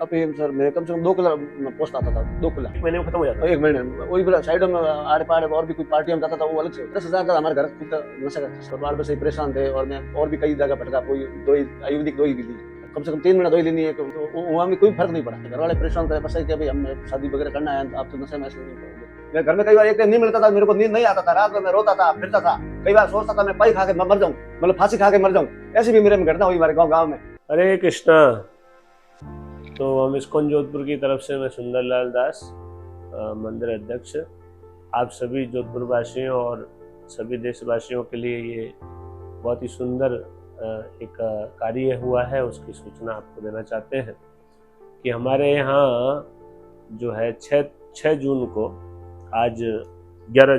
अभी सर मेरे कम से कम 2 किलो पोस्ट आता था, 2 किलो 1 महीने में खत्म हो जाता है। 1 महीने में। वही बोला साइडों में आड़े पाड़े और भी कोई पार्टी में जाता था, वो अलग से 10,000 का हमारे घर खुद का नशा का परिवार में से परेशान थे। और मैं और भी कई जगह भटका, कोई दवाई आयुर्वेदिक दवाई भी ली, कम से कम 3 महीना दवाई लेनी है। तो वहाँ में कोई फर्क नहीं पड़ा। घर वाले परेशान थे, बस है कि भाई हम शादी वगैरह करना है, आप तो नशे में ऐसे नहीं करोगे। मैं घर में कई बार एक टाइम नहीं मिलता था, मेरे को नींद नहीं आता था, रात में मैं रोता था, फिरता था। कई बार सोचता था मैं पाई खा के मर जाऊं, मतलब फांसी खा के मर जाऊं। ऐसी भी मेरे में घटना हुई हमारे गाँव में। हरे कृष्णा। तो हम इस्कॉन जोधपुर की तरफ से मैं सुंदरलाल दास, मंदिर अध्यक्ष, आप सभी जोधपुर वासियों और सभी देशवासियों के लिए ये बहुत ही सुंदर एक कार्य हुआ है, उसकी सूचना आपको देना चाहते हैं कि हमारे यहाँ जो है 6 जून को, आज 11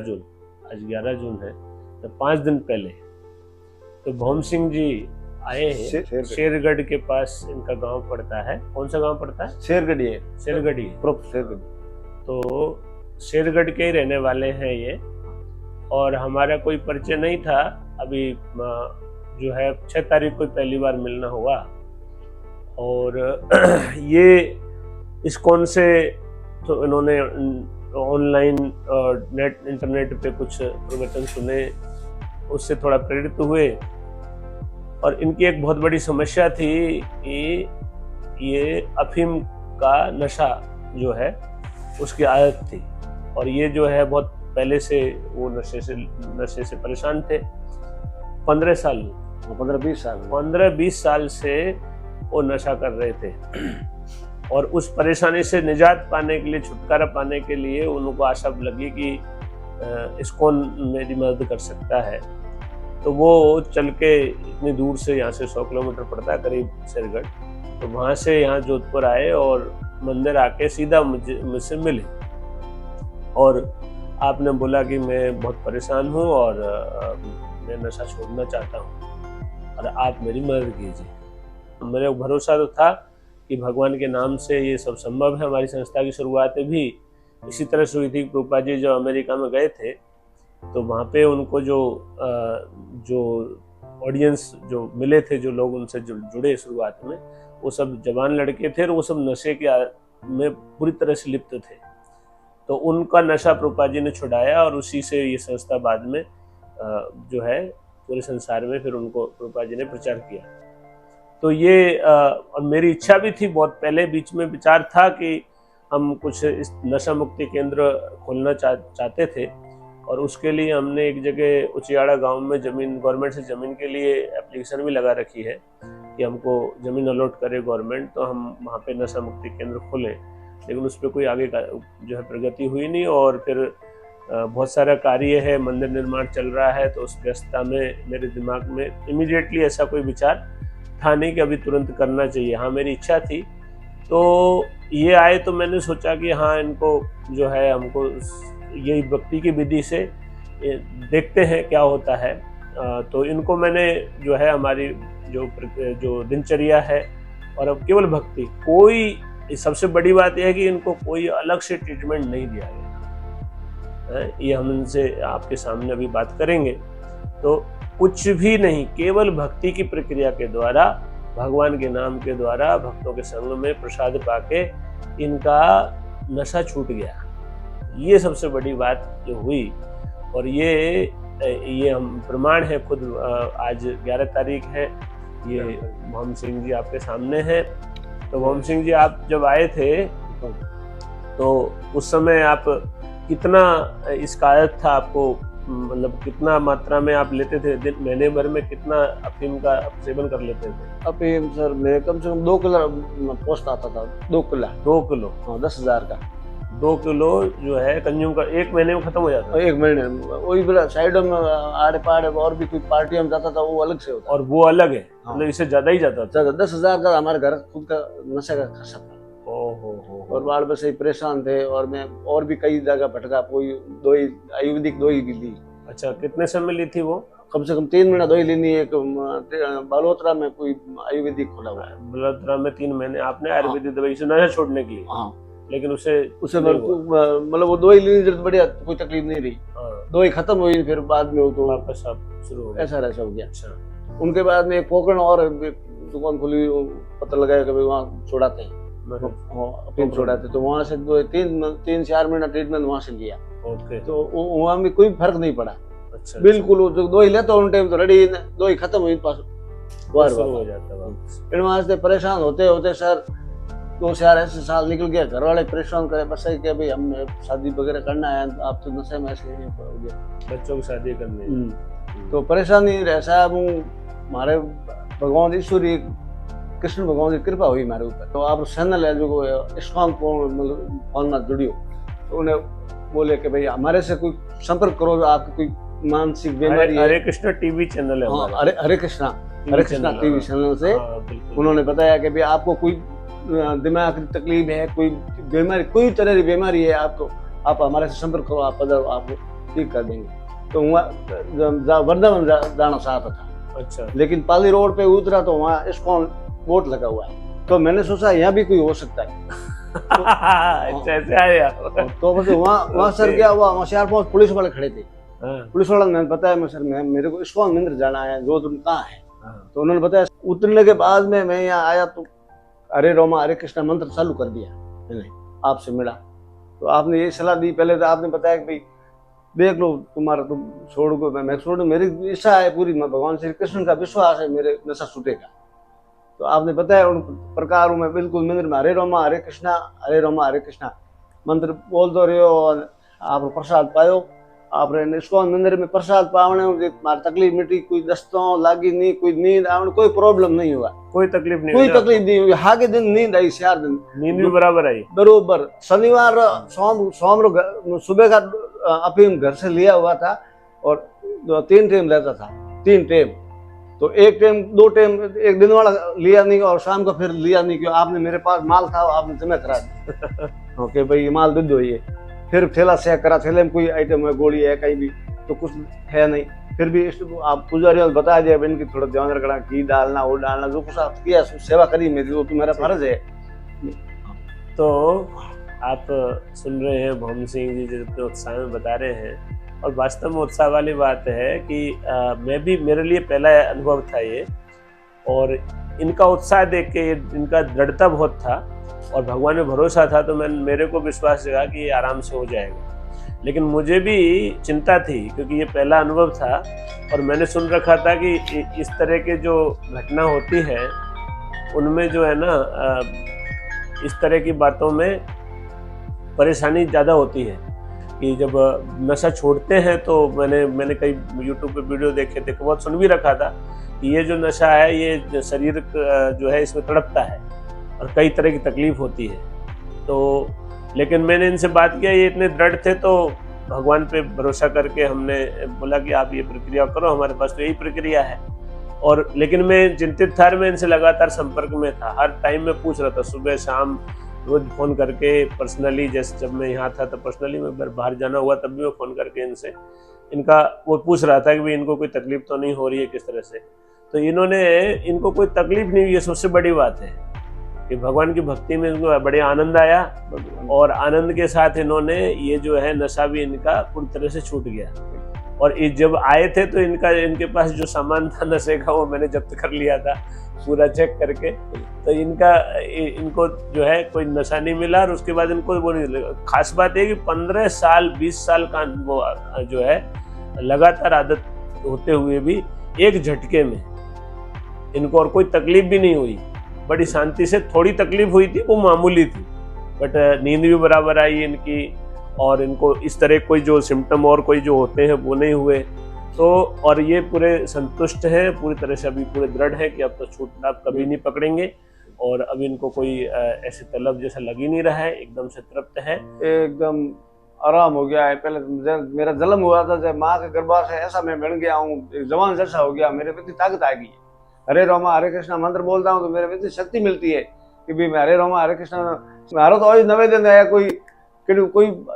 जून है, तो 5 दिन पहले तो भौम सिंह जी आए हैं। शेरगढ़ के पास इनका गांव पड़ता है। कौन सा गांव पड़ता है? शेरगढ़ी है, शेरगढ़ी। शेरगढ़ी। तो शेरगढ़ के ही रहने वाले हैं ये, और हमारा कोई परिचय नहीं था। अभी जो है 6 तारीख को पहली बार मिलना हुआ, और ये इस्कॉन से तो इन्होंने ऑनलाइन इंटरनेट पे कुछ प्रवचन सुने, उससे थोड़ा प्रेरित हुए। और इनकी एक बहुत बड़ी समस्या थी कि ये अफीम का नशा जो है उसकी आदत थी, और ये जो है बहुत पहले से वो नशे से परेशान थे। 15-20 साल से वो नशा कर रहे थे, और उस परेशानी से निजात पाने के लिए, छुटकारा पाने के लिए उनको आशा लगी कि इस्कॉन मेरी मदद कर सकता है। तो वो चल के इतनी दूर से, यहाँ से 100 किलोमीटर पड़ता है करीब शेरगढ़, तो वहाँ से यहाँ जोधपुर आए और मंदिर आके सीधा मुझसे मिले, और आपने बोला कि मैं बहुत परेशान हूँ और मैं नशा छोड़ना चाहता हूँ और आप मेरी मदद कीजिए। मेरे भरोसा तो था कि भगवान के नाम से ये सब संभव है। हमारी संस्था की शुरुआत भी इसी तरह से हुई थी। रूपा जी जो अमेरिका में गए थे, तो वहाँ पे उनको जो ऑडियंस जो मिले थे, जो लोग उनसे जुड़े शुरुआत में, वो सब जवान लड़के थे और वो सब नशे के में पूरी तरह से लिप्त थे। तो उनका नशा रूपा जी ने छुड़ाया, और उसी से ये संस्था बाद में जो है पूरे संसार में फिर उनको रूपा जी ने प्रचार किया। तो ये और मेरी इच्छा भी थी बहुत पहले, बीच में विचार था कि हम कुछ इस नशा मुक्ति केंद्र खोलना चाहते थे, और उसके लिए हमने एक जगह उचियाड़ा गांव में जमीन, गवर्नमेंट से ज़मीन के लिए एप्लीकेशन भी लगा रखी है कि हमको ज़मीन अलॉट करे गवर्नमेंट, तो हम वहाँ पे नशा मुक्ति केंद्र खोलें। लेकिन उस पर कोई आगे का जो है प्रगति हुई नहीं, और फिर बहुत सारा कार्य है, मंदिर निर्माण चल रहा है, तो उस व्यस्तता में मेरे दिमाग में इमीडिएटली ऐसा कोई विचार था नहीं कि अभी तुरंत करना चाहिए। हाँ, मेरी इच्छा थी। तो ये आए तो मैंने सोचा कि हाँ, इनको जो है हमको यही भक्ति की विधि से देखते हैं क्या होता है। तो इनको मैंने जो है हमारी जो दिनचर्या है, और अब केवल भक्ति, कोई सबसे बड़ी बात यह है कि इनको कोई अलग से ट्रीटमेंट नहीं दिया गया। ये हम इनसे आपके सामने अभी बात करेंगे। तो कुछ भी नहीं, केवल भक्ति की प्रक्रिया के द्वारा, भगवान के नाम के द्वारा, भक्तों के संग में प्रसाद पाके इनका नशा छूट गया। ये सबसे बड़ी बात जो हुई, और ये हम प्रमाण है खुद। आज 11 तारीख है, ये भौम सिंह जी आपके सामने हैं। तो भौम सिंह जी, आप जब आए थे तो उस समय आप कितना इसका आदत था आपको, मतलब कितना मात्रा में आप लेते थे? दिन, महीने भर में कितना अफीम का सेवन कर लेते थे? अफीम सर मेरे कम से कम 2 किलो पोस्ट आता था, 2 किलो। हाँ, 10,000 का 2 किलो जो है कंज्यूम कर 1 महीने में खत्म हो जाता है। 1 महीने में। वही बोला साइडों में आड़े पाड़े और भी कोई पार्टी में जाता था, वो अलग से होता। और वो अलग है। हाँ। मतलब इससे ज्यादा ही जाता था। 10,000 का हमारे घर खुद का नशे का खर्चा था। ओहो। और बाल बस ही परेशान थे, और मैं और भी कई जगह भटका, कोई दवाई आयुर्वेदिक दवाई भी ली। अच्छा, कितने समय ली थी वो? कम से कम 3 महीना दवाई लेनी है। बालोतरा में कोई आयुर्वेदिक खोला हुआ है। बालोतरा में 3 महीने आपने आयुर्वेदिक दवाई से नशा छोड़ने के लिए? हाँ। लेकिन उसे मतलब वो दवाई लेनी जरूरत, बढ़िया, कोई तकलीफ नहीं रही। दवाई खत्म हुई, फिर बाद में वो तो वापस आप शुरू हो गया। ऐसा हो गया। अच्छा। उनके बाद में एक पोखरण और दुकान खुली, पता लगाया कि वहाँ छोड़ाते हैं। अफीम छोड़ा थे, तो वहाँ से 3-4 महीना ट्रीटमेंट वहाँ से लिया, ओके, तो वहाँ भी कोई फर्क नहीं पड़ा। अच्छा, बिल्कुल वो जो दवाई लेता उन टाइम तो रेडी दवाई खत्म हुई पास बार शुरू हो बार जाता है वापस। फिर वहाँ से परेशान होते होते सर 2 ऐसे साल निकल गया, घर वाले परेशान करे बस है कि भाई हम शादी वगैरह करना है, आप तो नशे में ऐसे हो गया। बच्चों की शादी करनी है। तो परेशानी रह साहब हूँ, हमारे भगवान ईश्वरी कृष्ण भगवान की कृपा हुई हमारे ऊपर। तो आप चैनल है जो स्ट्रॉन्ग फोन में जुड़ी हो, तो उन्हें बोले कि भाई हमारे से कोई संपर्क करो, जो आपकी कोई मानसिक बीमारी है। हरे कृष्णा टीवी चैनल है हमारा। हरे कृष्णा टीवी चैनल से बिल्कुल। उन्होंने बताया कि भाई आपको कोई दिमाग की तकलीफ है, कोई बीमारी, कोई तरह की बीमारी है आपको, आप हमारे से संपर्क करो, आप पधारो, आपको ठीक कर देंगे। तो वहाँ वृंदावन जाना चाहता था, अच्छा, लेकिन पाली रोड पे उतरा तो वहाँ इस्कॉन बोर्ड लगा हुआ है, तो मैंने सोचा यहाँ भी कोई हो सकता है। अच्छा, ऐसे आया। तो बस वहाँ सर क्या हुआ, वहाँ 4-5 पुलिस वाले खड़े थे। पुलिस वाला ने बताया सर मेरे को इस्कॉन मंदिर जाना है, जो तुम कहाँ है। तो उन्होंने बताया। उतरने के बाद में मैं यहाँ आया तो हरे रोमा हरे कृष्णा मंत्र चालू कर दिया मैंने, आपसे मिला तो आपने ये सलाह दी। पहले तो आपने बताया कि भाई देख लो तुम्हारा, तुम छोड़ को मैं छोड़ू, मेरी इच्छा है पूरी, भगवान श्री कृष्ण का विश्वास है मेरे नशा छूटेगा। तो आपने बताया उन प्रकार मैं बिल्कुल मंदिर में हरे रोमा हरे कृष्णा मंत्र बोल दो रहे हो, आप प्रसाद पायो। आपने इस्कॉन मंदिर में प्रसाद पावने मारी तकलीफ मिटी, कोई दस्तों लागी नहीं, कोई नींद आवने, कोई प्रॉब्लम नहीं हुआ, कोई तकलीफ नहीं हुई। हाँ के दिन नींद आई, 4 दिन नींद भी बराबर आई बरोबर। शनिवार सोम सुबह का अफीम घर से लिया हुआ था और 3 टाइम लेता था, 3 टाइम। तो 1 टाइम 2 टाइम एक दिन वाला लिया नहीं और शाम को फिर लिया नहीं, क्यों आपने मेरे पास माल था, आपने जमा करा दिया। ओके भाई ये माल दे दो। ये फिर थैला चेक करा, थैले में कोई आइटम है, गोली है कहीं भी, तो कुछ है नहीं। फिर भी आप पुजारी ने बता दिया इनकी थोड़ा ध्यान रखना, घी डालना, वो डालना, जो कुछ आप किया सेवा करी मेरी, वो तुम्हारा फर्ज है। तो आप सुन रहे हैं भौम सिंह जी जितने उत्साह में बता रहे हैं, और वास्तव में उत्साह वाली बात है कि मैं भी, मेरे लिए पहला अनुभव था ये, और इनका उत्साह देख के, इनका दृढ़ता बहुत था और भगवान में भरोसा था, तो मेरे को विश्वास जगा कि ये आराम से हो जाएगा। लेकिन मुझे भी चिंता थी क्योंकि ये पहला अनुभव था और मैंने सुन रखा था कि इस तरह के जो घटना होती है उनमें जो है ना, इस तरह की बातों में परेशानी ज़्यादा होती है कि जब नशा छोड़ते हैं तो मैंने कई यूट्यूब पे वीडियो देखे थे, बहुत सुन भी रखा था कि ये जो नशा है ये शरीर जो है इसमें तड़पता है और कई तरह की तकलीफ होती है। तो लेकिन मैंने इनसे बात किया, ये इतने दृढ़ थे, तो भगवान पे भरोसा करके हमने बोला कि आप ये प्रक्रिया करो, हमारे पास तो यही प्रक्रिया है। और लेकिन मैं चिंतित था, मैं इनसे लगातार संपर्क में था, हर टाइम में पूछ रहा था, सुबह शाम रोज फोन करके पर्सनली, जैसे जब मैं यहाँ था तो पर्सनली, मैं बाहर जाना हुआ तब भी मैं फोन करके इनसे इनका वो पूछ रहा था कि भाई इनको कोई तकलीफ तो नहीं हो रही है किस तरह से। तो इनको कोई तकलीफ नहीं हुई, ये सबसे बड़ी बात है कि भगवान की भक्ति में इनको बड़े आनंद आया और आनंद के साथ इन्होंने ये जो है नशा भी इनका पूरी तरह से छूट गया। और जब आए थे तो इनके पास जो सामान था नशे का वो मैंने जब्त कर लिया था पूरा चेक करके। तो इनको जो है कोई नशा नहीं मिला और उसके बाद इनको वो नहीं। खास बात है कि 15 साल 20 साल का वो जो है लगातार आदत होते हुए भी एक झटके में इनको और कोई तकलीफ भी नहीं हुई, बड़ी शांति से। थोड़ी तकलीफ हुई थी, वो मामूली थी, बट नींद भी बराबर आई इनकी और इनको इस तरह कोई जो सिम्टम और कोई जो होते हैं वो नहीं हुए। तो और ये पूरे संतुष्ट हैं पूरी तरह से, अभी पूरे दृढ़ हैं कि अब तो छूट आप कभी नहीं पकड़ेंगे और अब इनको कोई ऐसे तलब जैसा लग ही नहीं रहा है, एकदम से तृप्त है, एकदम आराम हो गया है। पहले मेरा जन्म हुआ था जब माँ के गर्भार से, ऐसा मैं बन गया हूँ, जवान जैसा हो गया, मेरे प्रति ताकत आ गई है। हरे रोमा हरे कृष्णा मंत्र बोलता हूँ तो मेरे प्रति शक्ति मिलती है कि भाई मैं हरे रोमा हरे कृष्णा। मारो तो आज नवे दिन है, कोई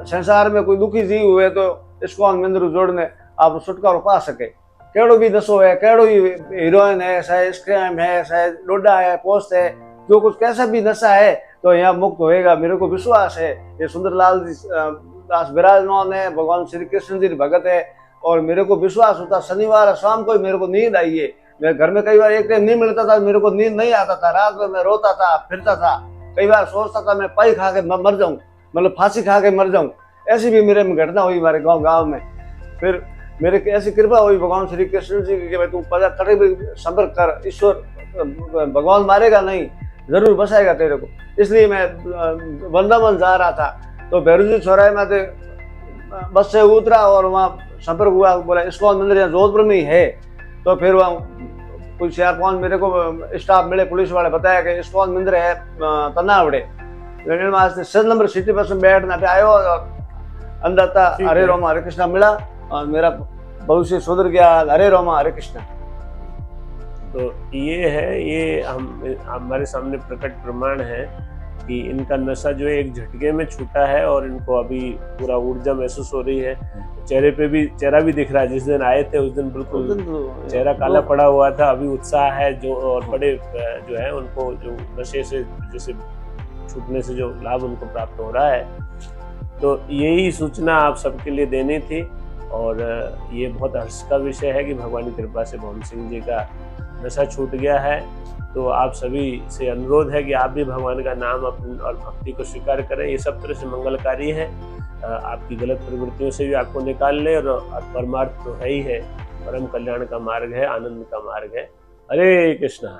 संसार में कोई दुखी जीव हुए तो इसको मंदिर जोड़ने आप छुटकारो पा सके। केड़ो भी दसो है, केड़ो भी हीरोइन है, चाहे स्क्रैम है, चाहे डोडा है, पोस्ट है, जो कुछ कैसा भी नशा है तो यहाँ मुक्त होएगा, मेरे को विश्वास है। ये सुंदरलाल दास विराजमान है, भगवान श्री कृष्ण जी भगत है और मेरे को विश्वास होता। शनिवार शाम को मेरे को नींद आई है, मेरे घर में कई बार एक टाइम नहीं मिलता था, मेरे को नींद नहीं आता था, रात में मैं रोता था, फिरता था, कई बार सोचता था मैं पाई खा के मर जाऊं, मतलब फांसी खा के मर जाऊं। ऐसी भी मेरे में घटना हुई हमारे गांव में। फिर मेरे ऐसी कृपा हुई भगवान श्री कृष्ण जी की कि भाई तू पता कभी भी संपर्क कर, ईश्वर भगवान मारेगा नहीं, जरूर बसाएगा तेरे को। इसलिए मैं वृंदावन जा रहा था तो भैरूजी चौराहे में थे, बस से उतरा और वहाँ संपर्क हुआ, बोला इस्कॉन मंदिर यहाँ जोधपुर में ही है। तो फिर वहाँ कुछ 4-5 मेरे को स्टाफ मिले, पुलिस वाले, बताया कि इस्कॉन मंदिर है तनावड़े, सेल नंबर सिटी बस में बैठना आयो और अंदर था हरे रामा हरे कृष्णा मिला और मेरा भविष्य सुधर गया। हरे रामा हरे कृष्णा। तो ये है, ये हमारे सामने प्रकट प्रमाण है कि इनका नशा जो है एक झटके में छूटा है और इनको अभी पूरा ऊर्जा महसूस हो रही है। चेहरे पे भी, चेहरा भी दिख रहा है, जिस दिन आए थे उस दिन बिल्कुल चेहरा काला पड़ा हुआ था, अभी उत्साह है जो, और बड़े जो है उनको जो नशे से जैसे छूटने से जो लाभ उनको प्राप्त हो रहा है। तो यही सूचना आप सबके लिए देनी थी और ये बहुत हर्ष का विषय है कि भगवान की कृपा से मोहन सिंह जी का नशा छूट गया है। तो आप सभी से अनुरोध है कि आप भी भगवान का नाम और भक्ति को स्वीकार करें। ये सब तरह से मंगलकारी है, आपकी गलत प्रवृत्तियों से भी आपको निकाल ले, और परमार्थ तो है ही है, परम कल्याण का मार्ग है, आनंद का मार्ग है। हरे कृष्णा।